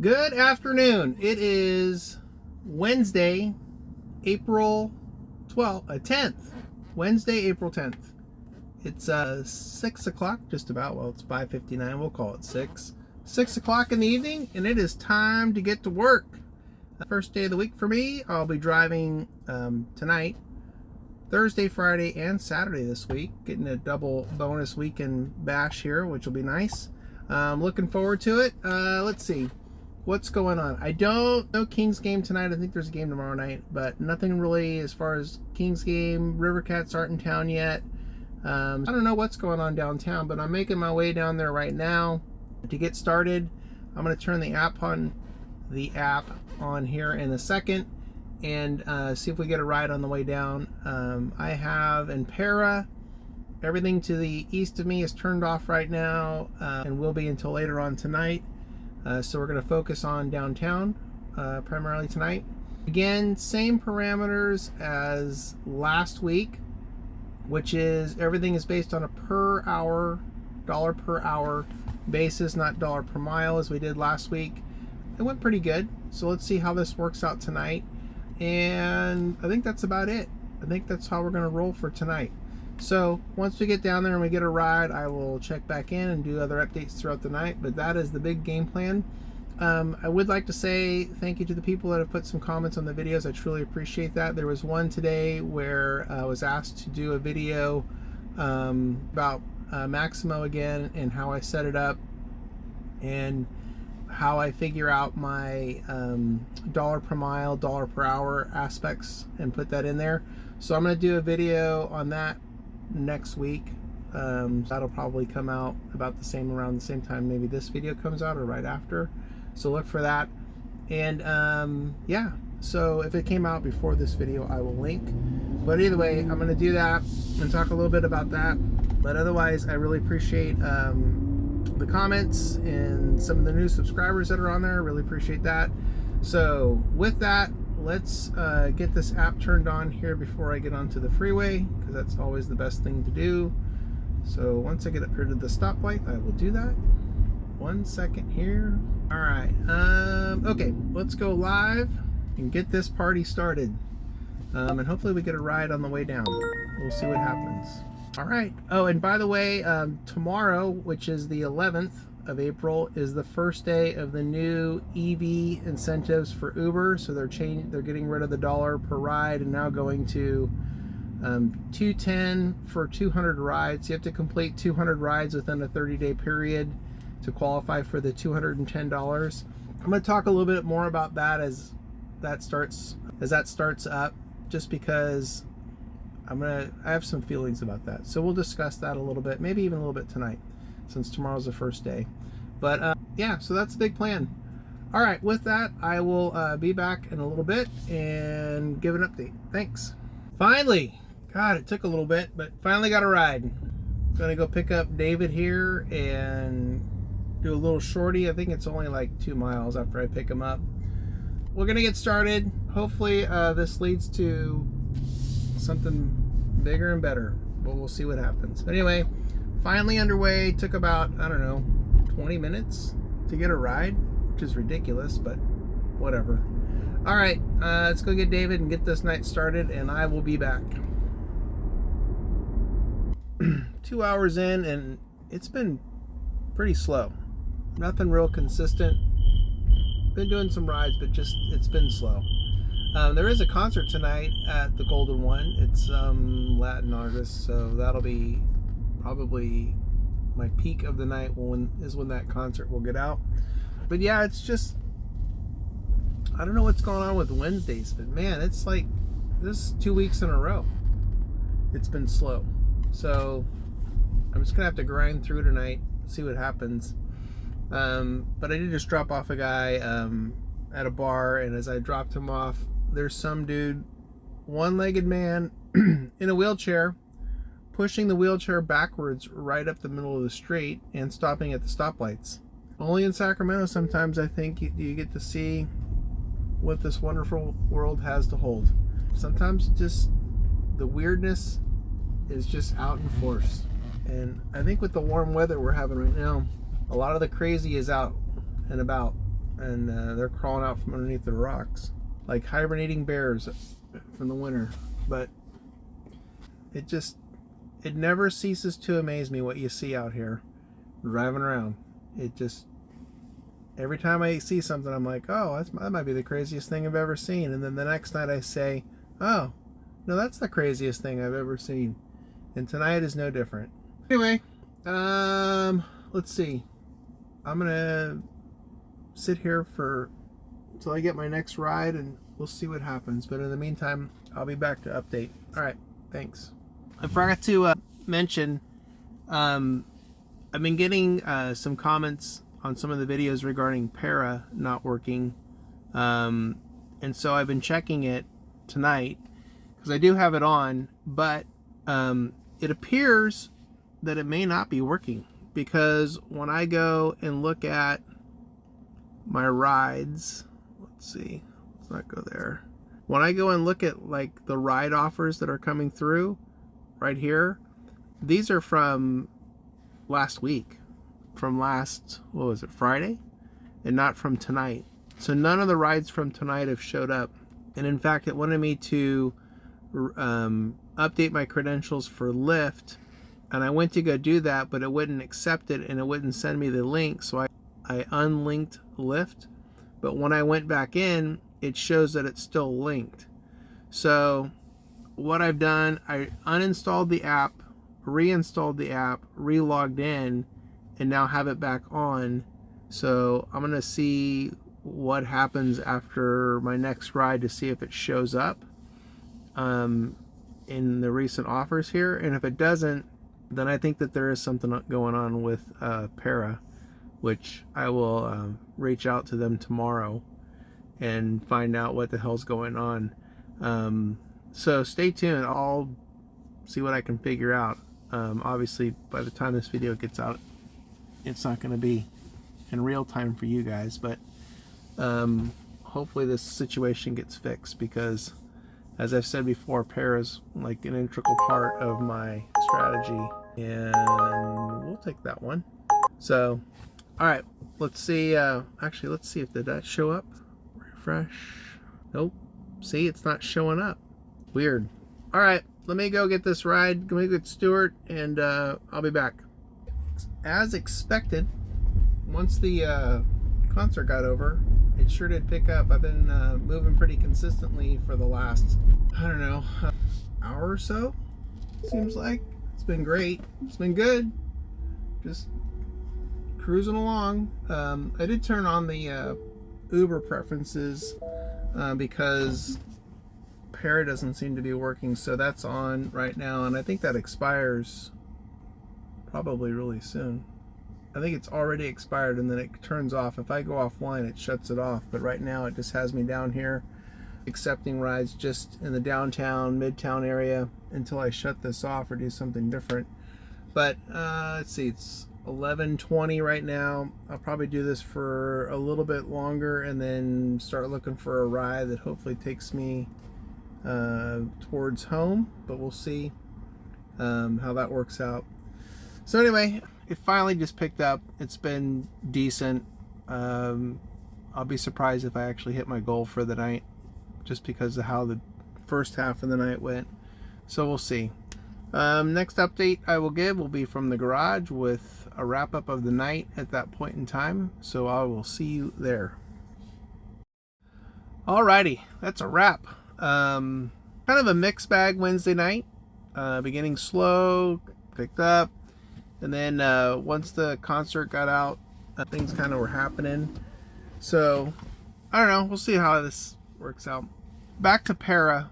Good afternoon. It is Wednesday, April 10th. Wednesday, April 10th. It's 6 o'clock, just about. Well, it's 5:59. We'll call it 6. 6 o'clock in the evening, and it is time to get to work. First day of the week for me. I'll be driving tonight, Thursday, Friday, and Saturday this week. Getting a double bonus weekend bash here, which will be nice. Looking forward to it. Let's see. What's going on? I don't know Kings game tonight. I think there's a game tomorrow night, but nothing really as far as Kings game. River Cats aren't in town yet. I don't know what's going on downtown, but I'm making my way down there right now. To get started, I'm going to turn the app on here in a second and see if we get a ride on the way down. I have in Para. Everything to the east of me is turned off right now and will be until later on tonight. So we're going to focus on downtown primarily tonight. Again, same parameters as last week, which is everything is based on a per hour, dollar per hour basis, not dollar per mile as we did last week. It went pretty good. So let's see how this works out tonight. And I think that's about it. I think that's how we're going to roll for tonight. So once we get down there and we get a ride, I will check back in and do other updates throughout the night. But that is the big game plan. I would like to say thank you to the people that have put some comments on the videos. I truly appreciate that. There was one today where I was asked to do a video about Maximo again and how I set it up and how I figure out my dollar per mile, dollar per hour aspects and put that in there. So I'm going to do a video on that next week. That'll probably come out about around the same time maybe this video comes out or right after, so look for that. And yeah, so if it came out before this video I will link, but either way I'm going to do that and talk a little bit about that. But otherwise I really appreciate the comments and some of the new subscribers that are on there. Really appreciate that. So with that, let's get this app turned on here before I get onto the freeway, because that's always the best thing to do. So once I get up here to the stoplight, I will do that. 1 second here. All right. Okay, let's go live and get this party started. And hopefully we get a ride on the way down. We'll see what happens. All right. Oh, and by the way, tomorrow, which is the 11th of April, is the first day of the new EV incentives for Uber. So they're getting rid of the dollar per ride and now going to $210 for 200 rides. You have to complete 200 rides within a 30-day period to qualify for the $210. I'm going to talk a little bit more about that as that starts up, just because I have some feelings about that. So we'll discuss that a little bit, maybe even a little bit tonight, since tomorrow's the first day. But yeah, so that's the big plan. All right, with that, I will be back in a little bit and give an update. Thanks. Finally, God, it took a little bit, but finally got a ride. Gonna go pick up David here and do a little shorty. I think it's only like 2 miles after I pick him up. We're gonna get started. Hopefully this leads to something bigger and better, but we'll see what happens. But anyway, finally underway. Took about, I don't know, 20 minutes to get a ride, which is ridiculous, but whatever. All right, let's go get David and get this night started, and I will be back. 2 hours in, and it's been pretty slow. Nothing real consistent. Been doing some rides, but just it's been slow. There is a concert tonight at the Golden One. It's Latin artists, so that'll be probably my peak of the night when that concert will get out. But yeah, it's just, I don't know what's going on with Wednesdays, but man, it's like this 2 weeks in a row it's been slow. So I'm just gonna have to grind through tonight, see what happens. But I did just drop off a guy at a bar, and as I dropped him off, there's some dude, one-legged man in a wheelchair, pushing the wheelchair backwards right up the middle of the street and stopping at the stoplights. Only in Sacramento sometimes I think you get to see what this wonderful world has to hold. Sometimes just the weirdness is just out in force. And I think with the warm weather we're having right now, a lot of the crazy is out and about. and they're crawling out from underneath the rocks like hibernating bears from the winter. But it never ceases to amaze me what you see out here driving around. It just, every time I see something, I'm like, oh, that might be the craziest thing I've ever seen. And then the next night I say, oh, no, that's the craziest thing I've ever seen. And tonight is no different. Anyway, let's see. I'm gonna sit here until I get my next ride, and we'll see what happens. But in the meantime, I'll be back to update. All right, thanks. I forgot to mention, I've been getting some comments on some of the videos regarding Para not working, and so I've been checking it tonight because I do have it on, but it appears that it may not be working, because when I go and look at my rides, let's see, let's not go there. When I go and look at like the ride offers that are coming through right here, these are from last week, from last, what was it, Friday, and not from tonight. So none of the rides from tonight have showed up. And in fact, it wanted me to update my credentials for Lyft, and I went to go do that, but it wouldn't accept it and it wouldn't send me the link. So I unlinked Lyft, but when I went back in, it shows that it's still linked. So what I've done, I uninstalled the app, reinstalled the app, re-logged in, and now have it back on. So I'm gonna see what happens after my next ride to see if it shows up in the recent offers here. And if it doesn't, then I think that there is something going on with Para, which I will reach out to them tomorrow and find out what the hell's going on. So stay tuned. I'll see what I can figure out. Obviously, by the time this video gets out, it's not going to be in real time for you guys, but hopefully this situation gets fixed, because as I've said before, Para is like an integral part of my strategy, and we'll take that one. So, all right, let's see. Actually, let's see if did that show up. Refresh. Nope. See, it's not showing up. Weird. All right, let me go get this ride. Let me get Stuart, and I'll be back. As expected, once the concert got over, it sure did pick up. I've been moving pretty consistently for the last, I don't know, hour or so. Seems like it's been great. It's been good. Just cruising along. I did turn on the Uber preferences because Para doesn't seem to be working, so that's on right now, and I think that expires probably really soon. I think it's already expired, and then it turns off. If I go offline, it shuts it off, but right now it just has me down here accepting rides just in the downtown, midtown area until I shut this off or do something different. But let's see, it's 11:20 right now. I'll probably do this for a little bit longer and then start looking for a ride that hopefully takes me towards home, but we'll see how that works out. So anyway, it finally just picked up. It's been decent. I'll be surprised if I actually hit my goal for the night, just because of how the first half of the night went. So we'll see. Next update I will give will be from the garage with a wrap up of the night at that point in time. So I will see you there. Alrighty, that's a wrap. Kind of a mixed bag Wednesday night. Beginning slow, picked up, and then once the concert got out, things kind of were happening. So I don't know, we'll see how this works out. Back to Para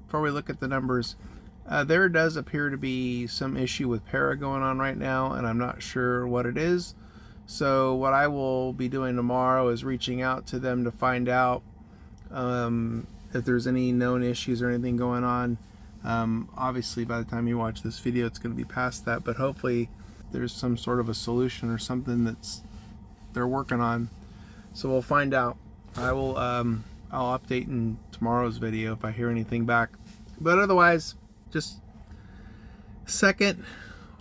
before we look at the numbers. There does appear to be some issue with Para going on right now, and I'm not sure what it is. So what I will be doing tomorrow is reaching out to them to find out if there's any known issues or anything going on. Obviously by the time you watch this video it's going to be past that, but hopefully there's some sort of a solution or something that's they're working on. So we'll find out. I'll update in tomorrow's video if I hear anything back. But otherwise, just second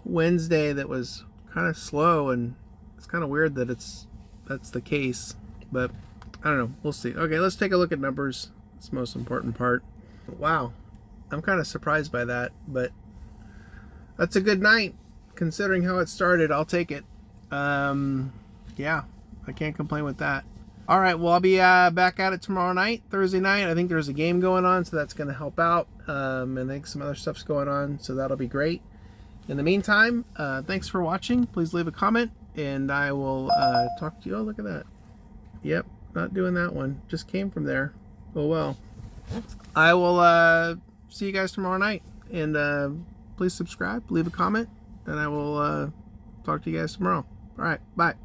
Wednesday that was kind of slow, and it's kind of weird that that's the case. But I don't know. We'll see. Okay, let's take a look at numbers. It's the most important part. Wow. I'm kind of surprised by that, but that's a good night considering how it started. I'll take it. Yeah, I can't complain with that. All right, well, I'll be back at it tomorrow night, Thursday night. I think there's a game going on, so that's going to help out. And I think some other stuff's going on, so that'll be great. In the meantime, thanks for watching. Please leave a comment, and I will talk to you. Oh, look at that. Yep, not doing that one. Just came from there. Oh, well. I will see you guys tomorrow night. And please subscribe, leave a comment, and I will talk to you guys tomorrow. All right, bye.